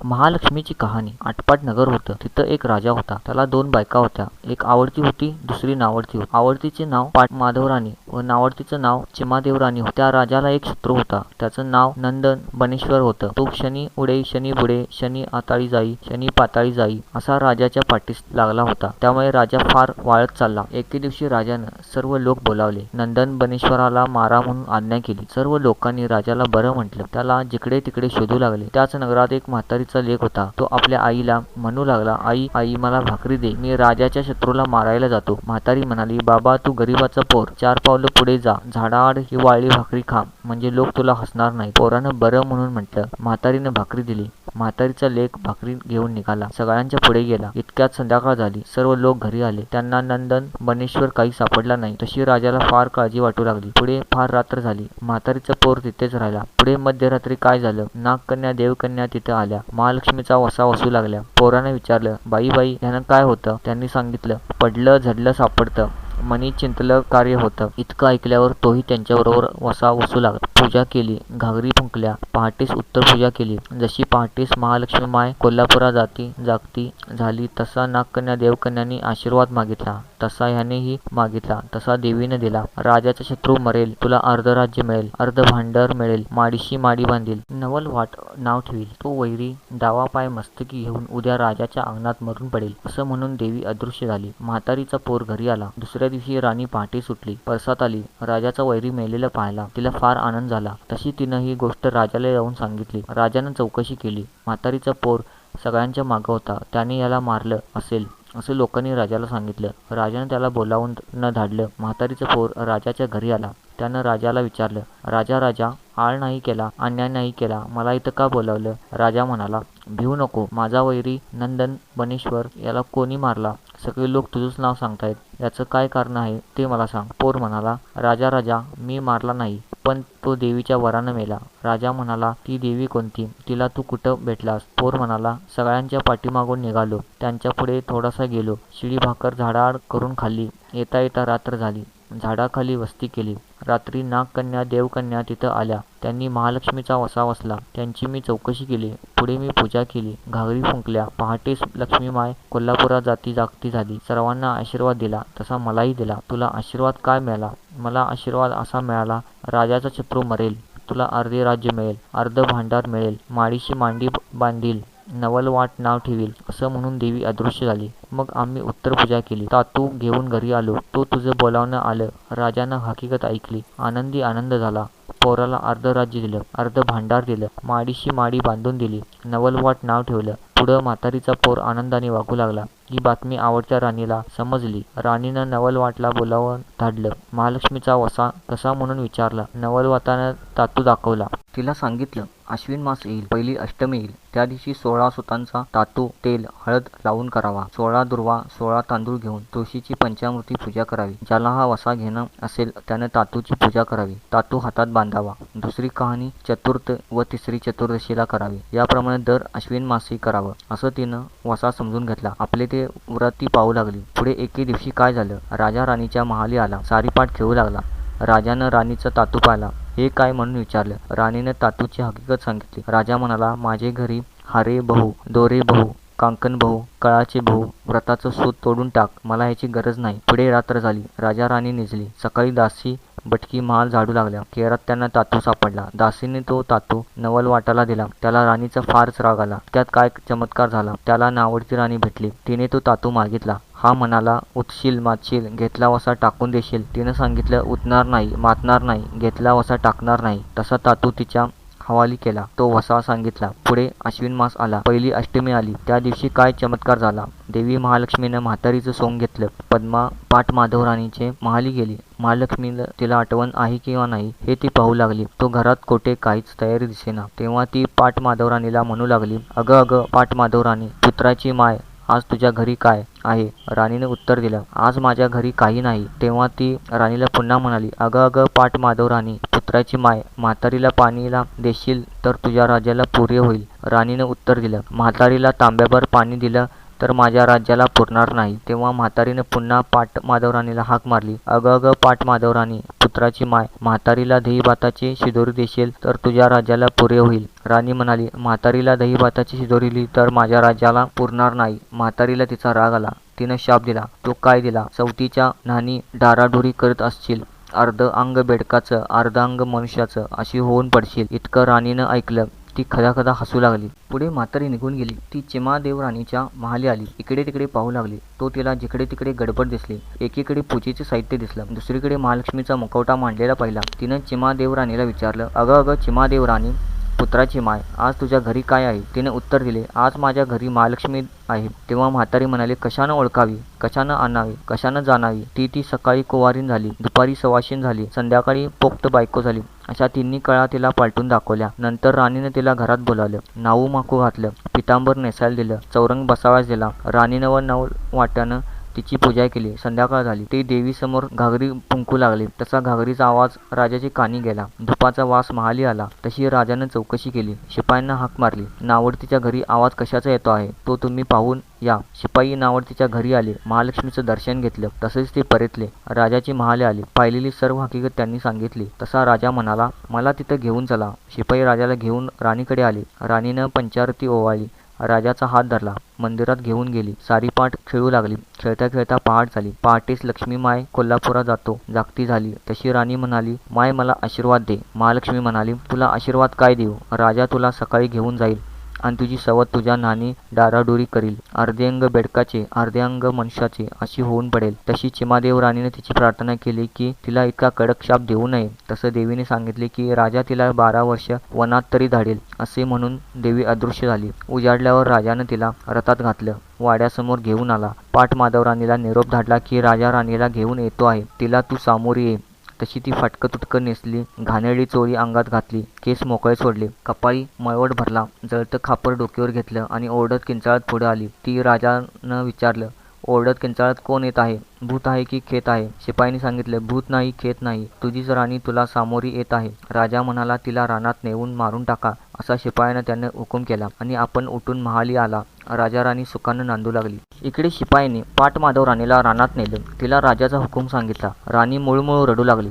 महालक्ष्मीची कहाणी. आटपाट नगर होतं. तिथं एक राजा होता. त्याला दोन बायका होत्या. एक आवडती होती, दुसरी नावडती होती. आवडतीचे नाव माधवराणी व नावडतीचं नाव चिमादेवराणी होतं. त्या राजाला एक शत्रू होता. त्याचं नाव नंदन बनेश्वर होतं. तो शनी उडे, शनी बुडे, शनी आताळी जाई, शनी पाताळी जाई असा राजाच्या पाठीस लागला होता. त्यामुळे राजा फार वाळत चालला. एके दिवशी राजानं सर्व लोक बोलावले. नंदन बनेश्वराला मारा म्हणून आज्ञा केली. सर्व लोकांनी राजाला बरं म्हटलं. त्याला जिकडे तिकडे शोधू लागले. त्याच नगरात एक म्हातारीचा लेक होता. तो आपल्या आईला म्हणू लागला, आई आई मला भाकरी दे, मी राजाच्या शत्रूला मारायला जातो. म्हातारी म्हणाली, बाबा तू गरीबाचा पोर, 4 पावलं पुढे जा, झाडाआड ही वाळली भाकरी खा, म्हणजे लोक तुला हसणार नाही. पोरानं बरं म्हणून म्हटलं. म्हातारीनं भाकरी दिली. म्हातारीचा लेक भाकरी घेऊन निघाला. सगळ्यांच्या पुढे गेला. इतक्यात संध्याकाळ झाली. सर्व लोक घरी आले. त्यांना नंदन बनेश्वर काही सापडला नाही. तशी राजाला फार काळजी वाटू लागली. पुढे फार रात्र झाली. म्हातारीचा पोर तिथेच राहिला. पुढे मध्यरात्री काय झालं? नागकन्या देवकन्या तिथं आल्या. महालक्ष्मीचा वसा वसू लागल्या. पोरानं विचारलं, बाई बाई ह्यानं काय होतं? त्यांनी सांगितलं, पडलं झडलं सापडतं, मनी चिंतलं कार्य होतं. इतकं ऐकल्यावर तोही त्यांच्याबरोबर वसा वसू लागला. पूजा केली, घागरी फुंकल्या, पहाटेस उत्तर पूजा केली. जशी पहाटेस महालक्ष्मी माय कोल्हापुरा जागती झाली तसा नागकन्या देवकन्यांनी आशीर्वाद मागितला. तसा ह्यानेही मागितला. तसा देवीनं दिला. राजाचा शत्रू मरेल, तुला अर्ध राज्य मिळेल, अर्ध भांडार मिळेल, माडीशी माडी बांधील, नवल वाट नाव ठेवील. तो वैरी डावा पाय मस्तकी घेऊन उद्या राजाच्या अंगणात मरून पडेल, असं म्हणून देवी अदृश्य झाली. म्हातारीचा पोर घरी आला. दुसऱ्या दिवशी राणी पहाटे सुटली. परसात आली. राजाचा वैरी मेलेला पाहिला. तिला फार आनंद झाला. तशी तिनं ही गोष्ट राजाला जाऊन सांगितली. राजानं चौकशी केली. म्हातारीचा पोर सगळ्यांच्या मागं होता. त्याने याला मारलं असेल असं लोकांनी राजाला सांगितलं. राजानं त्याला बोलावून न धाडलं. म्हातारीचा पोर राजाच्या घरी आला. त्यानं राजाला विचारलं, राजा आळ नाही केला, अन्याय नाही केला, मला इथं का बोलावलं? राजा म्हणाला, भिवू नको, माझा वैरी नंदन बनेश्वर याला कोणी मारला? सगळे लोक तुझंच नाव सांगतायत, याचं काय कारण आहे ते मला सांग. पोर म्हणाला, राजा मी मारला नाही, पण तो देवीच्या वरानं मेला. राजा म्हणाला, ती देवी कोणती? तिला तू कुठं भेटलास? पोर म्हणाला, सगळ्यांच्या पाठीमागून निघालो, त्यांच्या पुढे थोडासा गेलो, शिळी भाकर झाडाआड करून खाल्ली, येता येता रात्र झाली, झाडाखाली वस्ती केली. रात्री नागकन्या देवकन्या तिथं आल्या. त्यांनी महालक्ष्मीचा वसा वसला. त्यांची मी चौकशी केली. पुढे मी पूजा केली, घागरी फुंकल्या. पहाटेस लक्ष्मी माय कोल्हापुरा जागती झाली. सर्वांना आशीर्वाद दिला. तसा मलाही दिला. तुला आशीर्वाद काय मिळाला? मला आशीर्वाद असा मिळाला, राजाचा शत्रू मरेल, तुला अर्धे राज्य मिळेल, अर्ध भांडार मिळेल, माडीशी मांडी बांधील, नवल वाट नाव ठेवील, असं म्हणून देवी अदृश्य झाली. मग आम्ही उत्तर पूजा केली. तातू घेऊन घरी आलो. तो तुझं बोलावणं आलं. राजानं हकीकत ऐकली. आनंदी आनंद झाला. पोराला अर्ध राज्य दिलं, अर्ध भांडार दिलं, माडीशी माडी बांधून दिली, नवलवाट नाव ठेवलं. पुढं म्हातारीचा पोर आनंदाने वागू लागला. ही बातमी आवडत्या राणीला समजली. राणीनं नवलवाटला बोलावून धाडलं. महालक्ष्मीचा वसा कसा म्हणून विचारला. नवलवातानं तातू दाखवला. तिला सांगितलं, आश्विन मास येईल, पहिली अष्टमी येईल, त्या दिवशी 16 सुतांचा तातू तेल हळद लावून करावा. 16 दुर्वा 16 तांदूळ घेऊन तुळशीची पंचामृती पूजा करावी. ज्याला हा वसा घेणं असेल त्यानं तातूची पूजा करावी. तातू हातात बांधावा. दुसरी कहाणी चतुर्थ व तिसरी चतुर्दशीला करावी. याप्रमाणे दर अश्विन मासी करावं, असं तिनं वसा समजून घेतला. आपले ते व्रत ती पाहू लागली. पुढे एके दिवशी काय झालं? राजा राणीच्या महाली आला. सारीपाट खेळू लागला. राजानं राणीचा तातू पाहिला. हे काय म्हणून विचारलं. राणीनं तातूची हकीकत सांगितली. राजा म्हणाला, माझे घरी हारे बहु, दोरे बहु, कांकण बहु, कळाचे बहु, व्रताचं सूत तोडून टाक, मला ह्याची गरज नाही. पुढे रात्र झाली. राजा राणी निजली. सकाळी दासी बटकी महाल झाडू लागल्या. केरात त्यांना तातू सापडला. दासीने तो तातू नवलवाटाला दिला. त्याला राणीचा फारच राग आला. त्यात काय चमत्कार झाला. त्याला नावडती राणी भेटली. तिने तो तातू मागितला. हा म्हणाला, उतशील मातशील, घेतला वसा टाकून देशील. तिनं सांगितलं, उतणार नाही, मातणार नाही, घेतला वसा टाकणार नाही. तसा तातू तिच्या हवाली केला. तो वसा सांगितला. पुढे अश्विन मास आला. पहिली अष्टमी आली. त्या दिवशी काय चमत्कार झाला. देवी महालक्ष्मीनं म्हातारीचं सोंग घेतलं. पद्मा पाट माधवराणीचे महाली गेली. महालक्ष्मीला तिला आठवण आहे किंवा नाही हे ती पाहू लागली. तो घरात कोठे काहीच तयारी दिसेना. तेव्हा ती पाट माधवराणीला म्हणू लागली, अगं पाट माधवराणी, पुत्राची माय, आज तुझ्या घरी काय आहे? राणीने उत्तर दिलं, आज माझ्या घरी काही नाही. तेव्हा ती राणीला पुन्हा म्हणाली, अगं पाट माधवराणी, पुत्राची माय, म्हातारीला पाणीला देशील तर तुझ्या राजाला पूर्य होईल. राणीने उत्तर दिलं. म्हातारीला तांब्याभर पाणी दिलं. तर माझ्या राज्याला पुरणार नाही. तेव्हा म्हातारीने पुन्हा पाट माधवराणीला हाक मारली. अगं अगं पाट माधवराणी, पुत्राची माय, म्हातारीला दहीभाताची शिदोरी देशील तर तुझ्या राज्याला पुरे होईल. राणी म्हणाली, म्हातारीला दहीभाताची शिदोरी दिली तर माझ्या राज्याला पुरणार नाही. म्हातारीला तिचा राग आला. तिनं शाप दिला. तो काय दिला? चौथीच्या न्हाणी डाराडोरी करीत असशील, अर्ध अंग बेडकाचं अर्ध अंग मनुष्याचं अशी होऊन पडशील. इतकं राणीनं ऐकलं. ती खदाखदा हसू लागली. पुढे म्हातारी निघून गेली. ती चिमादेव राणीच्या महाली आली. इकडे तिकडे पाहू लागली. तो तिला जिकडे तिकडे गडबड दिसली. एकीकडे पूजेचे साहित्य दिसलं, दुसरीकडे महालक्ष्मीचा मुखवटा मांडलेला पाहिला. तिनं चिमादेव राणीला विचारलं, अगं अगं चिमादेव राणी, पुत्राची माय, आज तुझ्या घरी काय आहे? तिने उत्तर दिले, आज माझ्या घरी महालक्ष्मी आहे. तेव्हा म्हातारी म्हणाली, कशानं ओळखावी, कशानं आणावी, कशानं जाणावी? ती सकाळी कुवारीन झाली, दुपारी सवाशीण झाली, संध्याकाळी पोक्त बायको झाली. अशा तिन्ही कळा तिला पालटून दाखवल्या. नंतर राणीनं तिला घरात बोलावलं, नाऊ माकू घातलं, पितांबर नेसायला दिलं, चौरंग बसावयास दिला. राणीनं व नऊ वाट्यानं तिची पूजा केली. संध्याकाळ झाली. ती देवीसमोर घागरी फुंकू लागली. तसा घागरीचा आवाज राजाची कानी गेला. धुपाचा वास महाली आला. तशी राजानं चौकशी केली. शिपायांना हाक मारली. नावडतीच्या घरी आवाज कशाचा येतो आहे, तो तुम्ही पाहून या. शिपाई नावडतीच्या घरी आले. महालक्ष्मीचं दर्शन घेतलं. तसेच ते परतले. राजाची महाले आली. पाहिलेली सर्व हकीकत त्यांनी सांगितली. तसा राजा म्हणाला, मला तिथं घेऊन चला. शिपाई राजाला घेऊन राणीकडे आले. राणीनं पंचारती ओवाळली. राजाचा हात धरला. मंदिरात घेऊन गेली. सारी पाठ खेळू लागली. खेळता खेळता पहाट झाली. पहाटेस लक्ष्मी माय कोल्हापुरात जागती झाली. तशी राणी म्हणाली, माय मला आशीर्वाद दे. महालक्ष्मी म्हणाली, तुला आशीर्वाद काय देऊ? राजा तुला सकाळी घेऊन जाईल आणि तुझी सवत तुझ्या नानी डाराडोरी करील. अर्धे अंग बेडकाचे अर्धे अंग मनुष्याचे अशी होऊन पडेल. तशी चिमादेव राणीने तिची प्रार्थना केली की तिला इतका कडक शाप देऊ नये. तसं देवीने सांगितले की राजा तिला 12 वर्ष वनात तरी धाडेल. असे म्हणून देवी अदृश्य झाली. उजाडल्यावर राजानं तिला रथात घातलं. वाड्यासमोर घेऊन आला. पाट माधवराणीला निरोप धाडला की राजा राणीला घेऊन येतो आहे, तिला तू सामोरी ये. तशी ती फाटकं तुटकं नेसली. घाणेरडी चोळी अंगात घातली. केस मोकळे सोडले. कपाळी मळवट भरला. जळतं खापर डोक्यावर घेतलं आणि ओरडत किंचाळत पुढे आली. ती राजानं विचारलं, ओरडत किंचाळत कोण येत आहे? भूत आहे की खेत आहे? शिपाईने सांगितलं, भूत नाही, खेत नाही, तुझीच राणी तुला सामोरी येत आहे. राजा म्हणाला, तिला रानात नेऊन मारून टाका. असा शिपायानं त्यानं हुकूम केला आणि आपण उठून महाली आला. राजा राणी सुखानं नांदू लागली. इकडे शिपाईने पाट माधव राणीला रानात नेलं. तिला राजाचा हुकूम सांगितला. राणी मुळमुळ रडू लागली.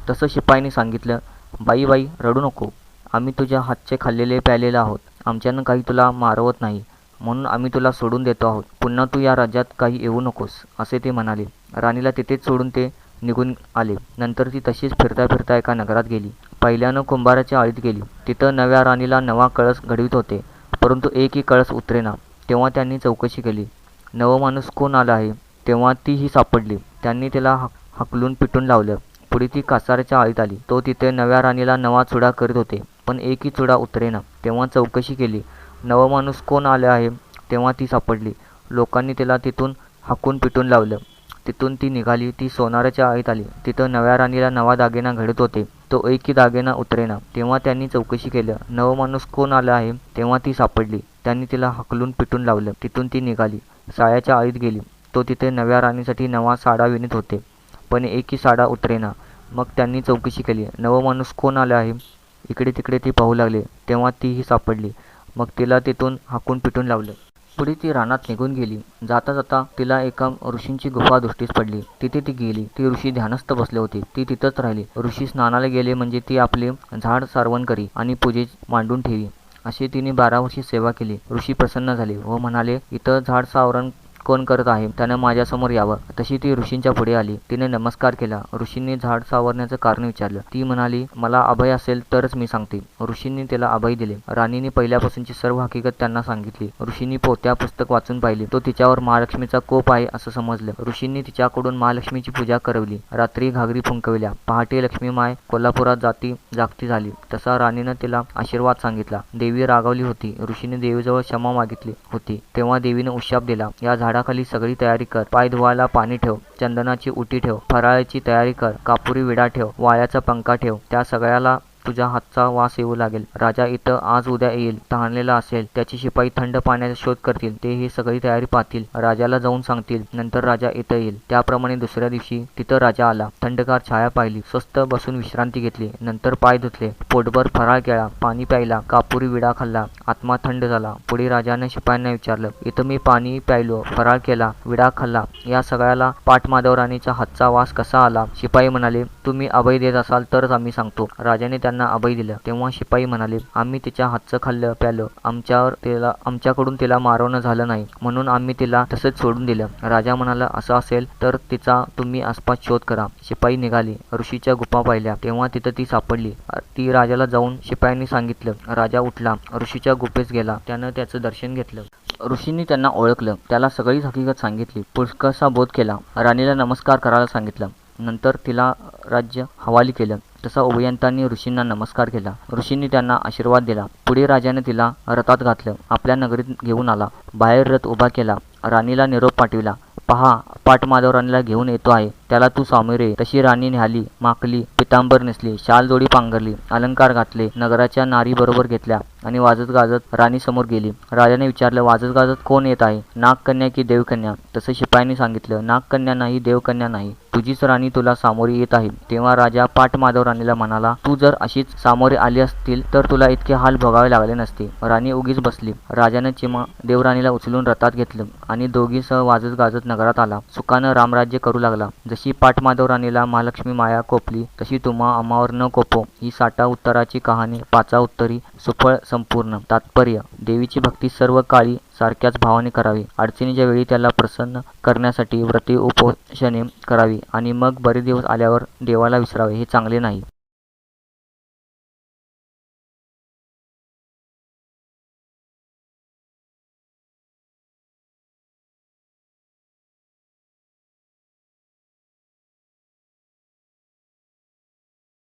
तसं शिपाईने सांगितलं, बाई बाई रडू नको. आम्ही तुझ्या हातचे खाल्लेले प्यालेले आहोत. आमच्यानं काही तुला मारवत नाही, म्हणून आम्ही तुला सोडून देतो आहोत. पुन्हा तू या राज्यात काही येऊ नकोस, असे ते म्हणाले. राणीला तिथेच सोडून ते निघून आले. नंतर ती तशीच फिरता फिरता एका नगरात गेली. पहिल्यानं कुंभाराच्या आळीत गेली. तिथं नव्या राणीला नवा कळस घडवीत होते, परंतु एकही कळस उतरेना. तेव्हा त्यांनी चौकशी केली. नवं माणूस कोण आला आहे? तेव्हा तीही सापडली. त्यांनी तिला हकलून पिटून लावलं. पुढे ती कासाऱ्याच्या आळीत आली. तो तिथे नव्या राणीला नवा चुडा करीत होते, पण एकही चुडा उतरेना. तेव्हा चौकशी केली. नवं माणूस कोण आले आहे? तेव्हा ती सापडली. लोकांनी तिला तिथून हाकून पिटून लावलं. तिथून ती निघाली. ती सोनाराच्या आळीत आली. तिथं नव्या राणीला नवा दागिना घडत होते, तो एकही दागिना उतरेना. तेव्हा त्यांनी चौकशी केलं. नवं माणूस कोण आला आहे? तेव्हा ती सापडली. त्यांनी तिला हकलून पिटून लावलं. तिथून ती निघाली. साड्याच्या आळीत गेली. तो तिथे नव्या राणीसाठी नवा साडा विणत होते, पण एकही साडा उतरेना. मग त्यांनी चौकशी केली. नवं माणूस कोण आले आहे? इकडे तिकडे ती पाहू लागले. तेव्हा तीही सापडली. मग तिला तिथून हाकून पिटून लावलं. पुढे ती रानात निघून गेली. जाता जाता तिला एका ऋषींची गुफा दृष्टीस पडली. तिथे ती गेली. ती ऋषी ध्यानस्थ बसले होते. ती तिथंच राहिली. ऋषी स्नानाला गेले म्हणजे ती आपले झाड सारवण करी आणि पूजेत मांडून ठेवी. अशी तिने 12 वर्षे सेवा केली. ऋषी प्रसन्न झाले व म्हणाले, इथं झाड सावरण कोण करत आहे, त्यानं माझ्यासमोर यावं. तशी ती ऋषींच्या पुढे आली. तिने नमस्कार केला. ऋषींनी झाड सावरण्याचं कारण विचारलं. ती म्हणाली, मला अभय असेल तरच मी सांगते. ऋषींनी तिला अभय दिले. राणीने पहिल्यापासूनची सर्व हकीकत त्यांना सांगितली. ऋषींनी पोत्या पुस्तक वाचून पाहिले. तो तिच्यावर महालक्ष्मीचा कोप आहे असं समजलं. ऋषींनी तिच्याकडून महालक्ष्मीची पूजा करवली. रात्री घागरी फुंकविल्या. पहाटे लक्ष्मी माय कोल्हापुरात जागती झाली. तसा राणीनं तिला आशीर्वाद सांगितला. देवी रागावली होती. ऋषीने देवीजवळ क्षमा मागितली होती. तेव्हा देवीने उशाप दिला, या झाडाखाली सगळी तयारी कर. पाय धुवायला पाणी ठेव, चंदनाची उटी ठेव, फराळाची तयारी कर, कापुरी विडा ठेव, वाळ्याचा पंखा ठेव. त्या सगळ्याला तुझ्या हातचा वास येऊ लागेल. राजा इथं आज उद्या येईल, तहानलेला असेल. त्याचे शिपाई थंड पाण्याचा शोध करतील. ते ही सगळी तयारी पाहतील. राजाला जाऊन सांगतील. नंतर राजा इथं येईल. त्याप्रमाणे दुसऱ्या दिवशी तिथं राजा आला. थंडगार छाया पाहिली. स्वस्त बसून विश्रांती घेतली. नंतर पाय धुतले. पोटभर फराळ केला. पाणी प्यायला. कापुरी विडा खाल्ला. आत्मा थंड झाला. पुढे राजाने शिपायांना विचारलं, इथं मी पाणी प्यायलो, फराळ केला, विडा खाल्ला, या सगळ्याला पाटमाधवराणीचा हातचा वास कसा आला? शिपाई म्हणाले, तुम्ही अभय देत असाल तरच आम्ही सांगतो. राजाने त्यांना अभय दिलं. तेव्हा शिपाई म्हणाले, आम्ही तिच्या हातचं खाल्लं प्यालं. आमच्याकडून तिला मारवणं झालं नाही, म्हणून आम्ही तिला तसंच सोडून दिलं. राजा म्हणाला, असं असेल तर तिचा तुम्ही आसपास शोध करा. शिपाई निघाली. ऋषीच्या गुफा पाहिल्या. तेव्हा तिथं ती सापडली. ती राजाला जाऊन शिपायांनी सांगितलं. राजा उठला. ऋषीच्या गुफेत गेला. त्यानं त्याचं दर्शन घेतलं. ऋषींनी त्यांना ओळखलं. त्याला सगळीच हकीकत सांगितली. पुष्कळसा बोध केला. राणीला नमस्कार करायला सांगितलं. नंतर तिला राज्य हवाली केलं. तसा उभयंतांनी ऋषींना नमस्कार केला. ऋषींनी त्यांना आशीर्वाद दिला. पुढे राजाने तिला रथात घातलं. आपल्या नगरीत घेऊन आला. बाहेर रथ उभा केला. राणीला निरोप पाठविला. पहा, पाटमाधवराणीला घेऊन येतो आहे. त्याला तू सामोरे. तशी राणी निघाली. माकली, पितांबर नेसली, शाल जोडी पांघरली, अलंकार घातले, नगराच्या नारी बरोबर घेतल्या आणि वाजत गाजत राणी समोर गेली. राजाने विचारलं, वाजत गाजत कोण येत आहे? नागकन्या की देवकन्या? तसं शिपायांनी सांगितलं, नागकन्या नाही, देवकन्या नाही, तुझीच राणी तुला सामोरी येत आहे. तेव्हा राजा पाटमाधवराणीला म्हणाला, तू जर अशीच सामोरे आली असतील तर तुला इतके हाल भोगावे लागले नसते. राणी उगीच बसली. राजाने चिमा देवराणीला उचलून रथात घेतलं आणि दोघीसह वाजत गाजत नगरात आला. सुखानं रामराज्य करू लागला. जशी पाटमाधवराणीला महालक्ष्मी माया कोपली, तशी तुम्हा आम्हावर न कोपो. ही साठा उत्तराची कहाणी, पाचा उत्तरी, सुफळ संपूर्ण. तात्पर्य, देवीची भक्ती सर्व काळी सारख्याच भावाने करावी. अडचणीच्या वेळी त्याला प्रसन्न करण्यासाठी व्रते उपोषणे करावी आणि मग बरे दिवस आल्यावर देवाला विसरावे, हे चांगले नाही.